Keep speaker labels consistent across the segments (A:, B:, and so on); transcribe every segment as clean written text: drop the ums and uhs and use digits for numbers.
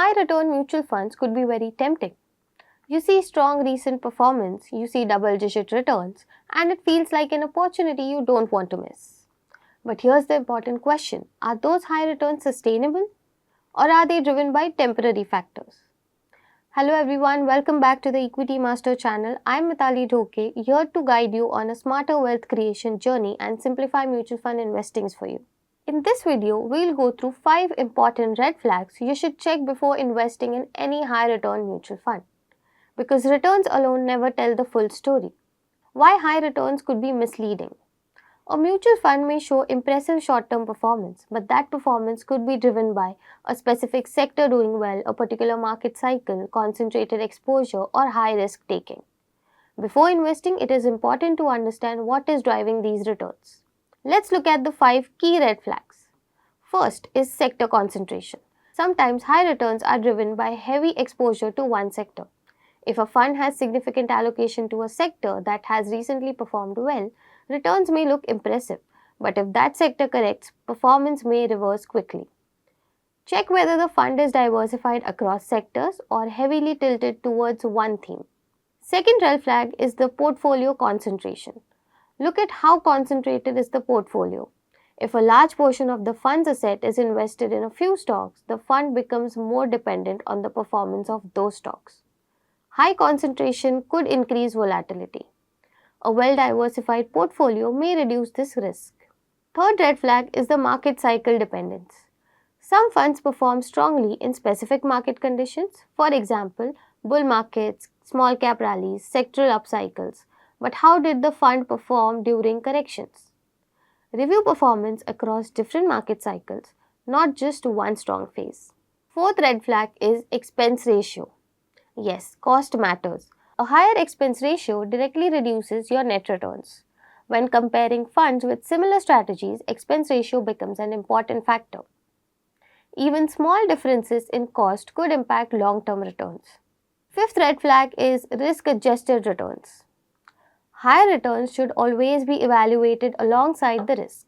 A: high return mutual funds could be very tempting. You see strong recent performance, you see double-digit returns, and it feels like an opportunity you don't want to miss. But here's the important question: are those high returns sustainable, or are they driven by temporary factors? Hello everyone, welcome back to the Equitymaster channel. I'm Mitali Dhoke, here to guide you on a smarter wealth creation journey and simplify mutual fund investings for you. In this video, we'll go through 5 important red flags you should check before investing in any high return mutual fund. Because returns alone never tell the full story. Why high returns could be misleading. A mutual fund may show impressive short-term performance, but that performance could be driven by a specific sector doing well, a particular market cycle, concentrated exposure, or high risk taking. Before investing, it is important to understand what is driving these returns. Let's look at the 5 key red flags. First is sector concentration. Sometimes high returns are driven by heavy exposure to one sector. If a fund has significant allocation to a sector that has recently performed well, returns may look impressive, but if that sector corrects, performance may reverse quickly. Check whether the fund is diversified across sectors or heavily tilted towards one theme. Second red flag is the portfolio concentration. Look at how concentrated is the portfolio. If a large portion of the fund's asset is invested in a few stocks, the fund becomes more dependent on the performance of those stocks. High concentration could increase volatility. A well-diversified portfolio may reduce this risk. Third red flag is the market cycle dependence. Some funds perform strongly in specific market conditions, for example, bull markets, small cap rallies, sectoral upcycles. But how did the fund perform during corrections? Review performance across different market cycles, not just one strong phase. Fourth red flag is expense ratio. Yes, cost matters. A higher expense ratio directly reduces your net returns. When comparing funds with similar strategies, expense ratio becomes an important factor. Even small differences in cost could impact long-term returns. Fifth red flag is risk-adjusted returns. Higher returns should always be evaluated alongside the risk.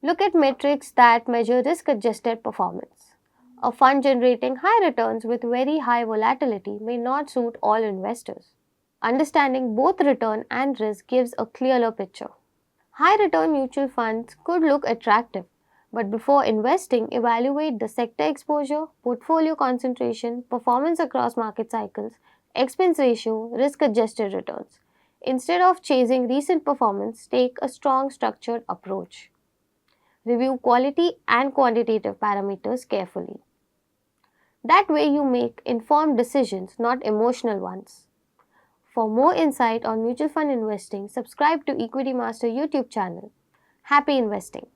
A: Look at metrics that measure risk-adjusted performance. A fund generating high returns with very high volatility may not suit all investors. Understanding both return and risk gives a clearer picture. High return mutual funds could look attractive, but before investing, evaluate the sector exposure, portfolio concentration, performance across market cycles, expense ratio, risk-adjusted returns. Instead of chasing recent performance, take a strong structured approach. Review quality and quantitative parameters carefully. That way you make informed decisions, not emotional ones. For more insight on mutual fund investing, subscribe to Equitymaster YouTube channel. Happy investing!